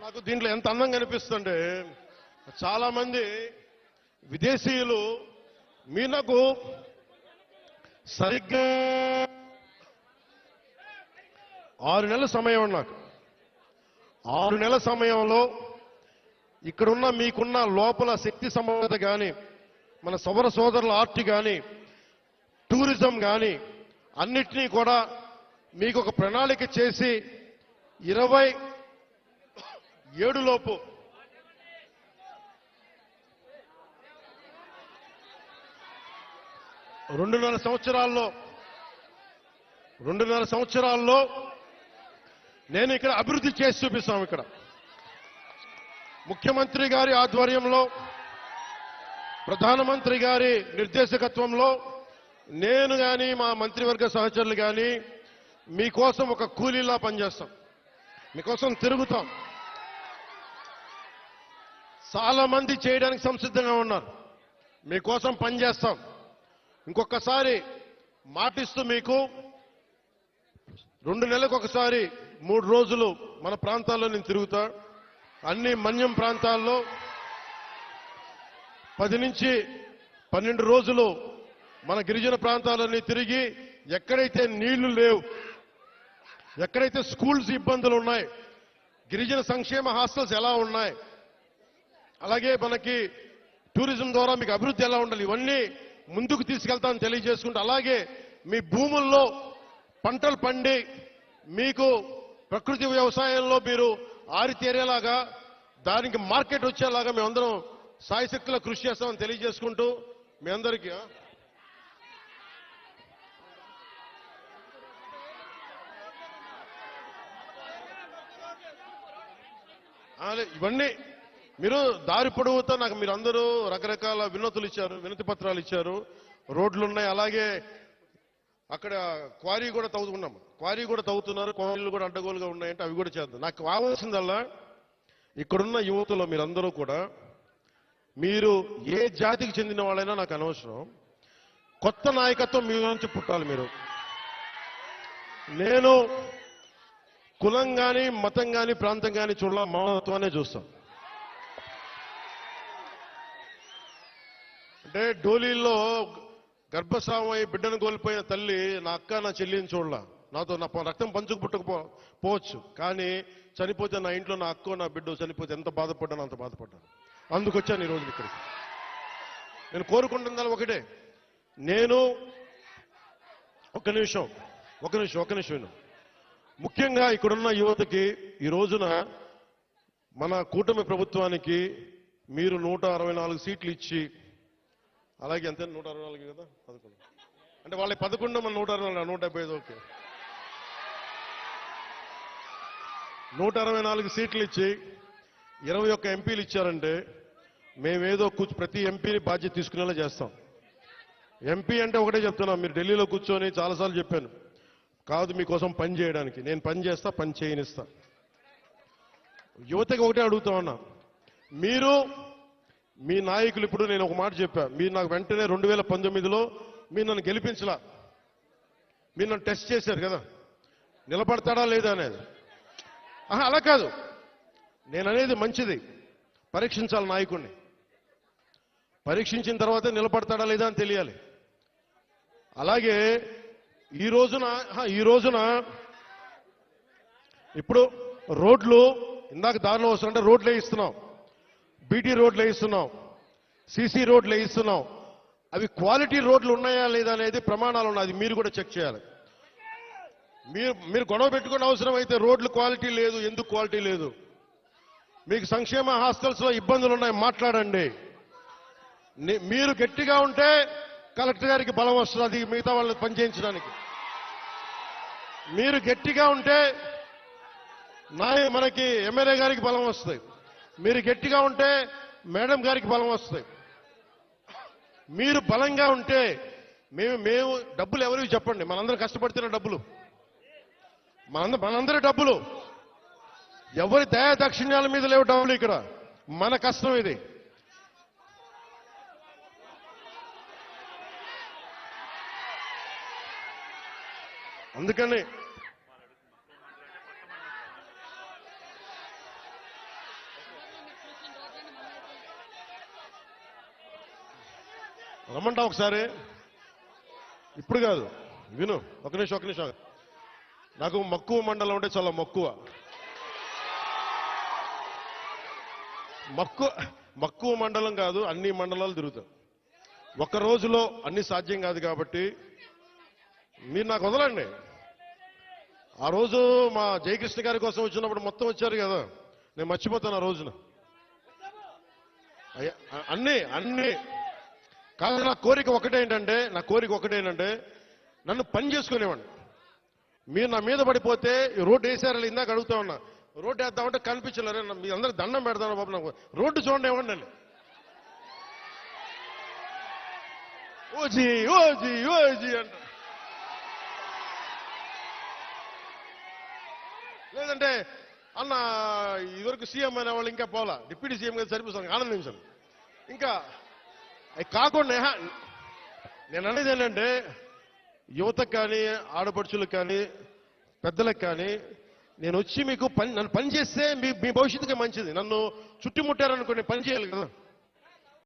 నాకు దీంట్లో ఎంత అందంగా అనిపిస్తుంటే చాలా మంది విదేశీయులు మీరు నాకు సరిగ్గా 6 నెలల సమయం నాకు 6 నెలల సమయంలో ఇక్కడున్న మీకున్న లోపల శక్తి సమర్థత కానీ మన సౌర సోదరుల ఆర్ట్ కానీ టూరిజం కానీ అన్నిటినీ కూడా మీకు ఒక ప్రణాళిక చేసి 27 లోపు రెండున్నర సంవత్సరాల్లో నేను ఇక్కడ అభివృద్ధి చేసి చూపిస్తాం. ఇక్కడ ముఖ్యమంత్రి గారి ఆధ్వర్యంలో ప్రధానమంత్రి గారి నిర్దేశకత్వంలో నేను కానీ మా మంత్రివర్గ సహచరులు కానీ మీకోసం ఒక కూలీలా పనిచేస్తాం, మీకోసం తిరుగుతాం. చాలా మంది చేయడానికి సంసిద్ధంగా ఉన్నారు, మీకోసం పనిచేస్తాం. ఇంకొకసారి మాటిస్తూ మీకు 2 నెలలకు ఒకసారి 3 రోజులు మన ప్రాంతాల్లో నేను తిరుగుతా. అన్ని మన్యం ప్రాంతాల్లో 10 నుంచి 12 రోజులు మన గిరిజన ప్రాంతాలన్నీ తిరిగి ఎక్కడైతే నీళ్లు లేవు, ఎక్కడైతే స్కూల్స్ ఇబ్బందులు ఉన్నాయి, గిరిజన సంక్షేమ హాస్టల్స్ ఎలా ఉన్నాయి, అలాగే మనకి టూరిజం ద్వారా మీకు అభివృద్ధి ఎలా ఉండాలి, ఇవన్నీ ముందుకు తీసుకెళ్తామని తెలియజేసుకుంటూ, అలాగే మీ భూముల్లో పంటలు పండి మీకు ప్రకృతి వ్యవసాయంలో మీరు ఆరితేరేలాగా దానికి మార్కెట్ వచ్చేలాగా మేమందరం సాయశక్తిలో కృషి చేస్తామని తెలియజేసుకుంటూ మీ అందరికీ ఇవన్నీ మీరు దారి పొడవుతా నాకు మీరందరూ రకరకాల వినతులు ఇచ్చారు, వినతి పత్రాలు ఇచ్చారు, రోడ్లు ఉన్నాయి, అలాగే అక్కడ క్వారీ కూడా తవ్వుతున్నాం, క్వారీ కూడా తవ్వుతున్నారు, క్వారీలు కూడా అడ్డగోలుగా ఉన్నాయంటే అవి కూడా చేద్దాం. నాకు కావాల్సిందల్లా ఇక్కడున్న యువతలో మీరందరూ కూడా మీరు ఏ జాతికి చెందిన వాళ్ళైనా నాకు అనవసరం, కొత్త నాయకత్వం మీ నుంచి పుట్టాలి. మీరు నేను కులం కానీ మతం కానీ ప్రాంతం కానీ చూడాల, మానవత్వాన్ని చూస్తాం. అంటే డోలీల్లో గర్భస్రావం అయి బిడ్డను కోల్పోయిన తల్లి నా అక్క నా చెల్లిని చూడాల, నాతో నా రక్తం పంచుకు పుట్టకపోవచ్చు, కానీ చనిపోతే నా ఇంట్లో నా అక్కో నా బిడ్డ చనిపోతే ఎంత బాధపడ్డానో అంత బాధపడ్డాను. అందుకొచ్చాను ఈ రోజు ఇక్కడికి. నేను కోరుకుంటున్నది ఒకటే, నేను ఒక నిమిషం ముఖ్యంగా ఇక్కడున్న యువతకి ఈ రోజున మన కూటమి ప్రభుత్వానికి మీరు 164 సీట్లు ఇచ్చి, అలాగే అంతే 164 కదా 11 అంటే వాళ్ళకి 11 మన 164 175 ఓకే 164 సీట్లు ఇచ్చి 21 ఎంపీలు ఇచ్చారంటే మేమేదో ప్రతి ఎంపీని బాధ్యత తీసుకునేలా చేస్తాం. ఎంపీ అంటే ఒకటే చెప్తున్నాం, మీరు ఢిల్లీలో కూర్చొని చాలాసార్లు చెప్పాను, కాదు మీకోసం పని చేయడానికి. నేను పని చేస్తా, పని చేయనిస్తా. యువతకి ఒకటే అడుగుతా ఉన్నా, మీరు మీ నాయకులు ఇప్పుడు నేను ఒక మాట చెప్పా, మీరు నాకు వెంటనే 2019లో మీరు నన్ను గెలిపించలా, మీరు నన్ను టెస్ట్ చేశారు కదా, నిలబడతాడా లేదా అనేది. అలా కాదు, నేను అనేది మంచిది, పరీక్షించాలి నాయకుడిని, పరీక్షించిన తర్వాతే నిలబడతాడా లేదా అని తెలియాలి. అలాగే ఈ రోజున ఇప్పుడు రోడ్లు ఇందాక దారిలో వస్తుంటే రోడ్లు వేయిస్తున్నాం, బీటీ రోడ్లు వేయిస్తున్నాం, సీసీ రోడ్లు వేయిస్తున్నాం. అవి క్వాలిటీ రోడ్లు ఉన్నాయా లేదా అనేది ప్రమాణాలు ఉన్నాయి, అది మీరు కూడా చెక్ చేయాలి. మీరు గొడవ పెట్టుకునే అవసరం అయితే రోడ్లు క్వాలిటీ లేదు, ఎందుకు క్వాలిటీ లేదు, మీకు సంక్షేమ హాస్టల్స్ లో ఇబ్బందులు ఉన్నాయి మాట్లాడండి. మీరు గట్టిగా ఉంటే కలెక్టర్ గారికి బలం వస్తుంది మిగతా వాళ్ళని పనిచేయించడానికి. మీరు గట్టిగా ఉంటే మనకి ఎమ్మెల్యే గారికి బలం వస్తుంది, మీరు గట్టిగా ఉంటే మేడం గారికి బలం వస్తుంది. మీరు బలంగా ఉంటే మేము డబ్బులు ఎవరికి చెప్పండి, మనందరం కష్టపడుతున్న డబ్బులు, మనందరి డబ్బులు, ఎవరి దయా దక్షిణ్యాల మీద లేవు డబ్బులు, ఇక్కడ మన కష్టం ఇది. అందుకని రమ్మంటా ఒకసారి. ఇప్పుడు కాదు, విను, ఒక నిమిషం. నాకు మక్కువ మండలం అంటే చాలా మక్కువ మండలం కాదు, అన్ని మండలాలు తిరుగుతాం. ఒక్క రోజులో అన్ని సాధ్యం కాదు కాబట్టి మీరు నాకు వదలండి. ఆ రోజు మా జయకృష్ణ గారి కోసం వచ్చినప్పుడు మొత్తం వచ్చారు కదా, నేను మర్చిపోతాను ఆ రోజున. అన్ని కాదు. నా కోరిక ఒకటేంటంటే నన్ను పని చేసుకునేవాడిని. మీరు నా మీద పడిపోతే రోడ్డు వేసారు, ఇందాక అడుగుతా ఉన్నా, రోడ్డు వేద్దామంటే కనిపించలేరు. మీ అందరూ దండం పెడతాను బాబు, నాకు రోడ్డు చూడండి ఇవ్వండి అండి. ఓజీ అంట. లేదంటే అన్న ఇదివరకు సీఎం అనే వాళ్ళు ఇంకా పోలా, డిప్యూటీ సీఎం గారు సరిపోతాను, ఆనందించాను. ఇంకా అవి కాకుండా నేను అనేది ఏంటంటే, యువతకు కానీ, ఆడపడుచులకు కానీ, పెద్దలకు కానీ, నేను వచ్చి మీకు నన్ను పని చేస్తే మీ భవిష్యత్తుకే మంచిది. నన్ను చుట్టుముట్టారనుకోండి, పని చేయాలి కదా.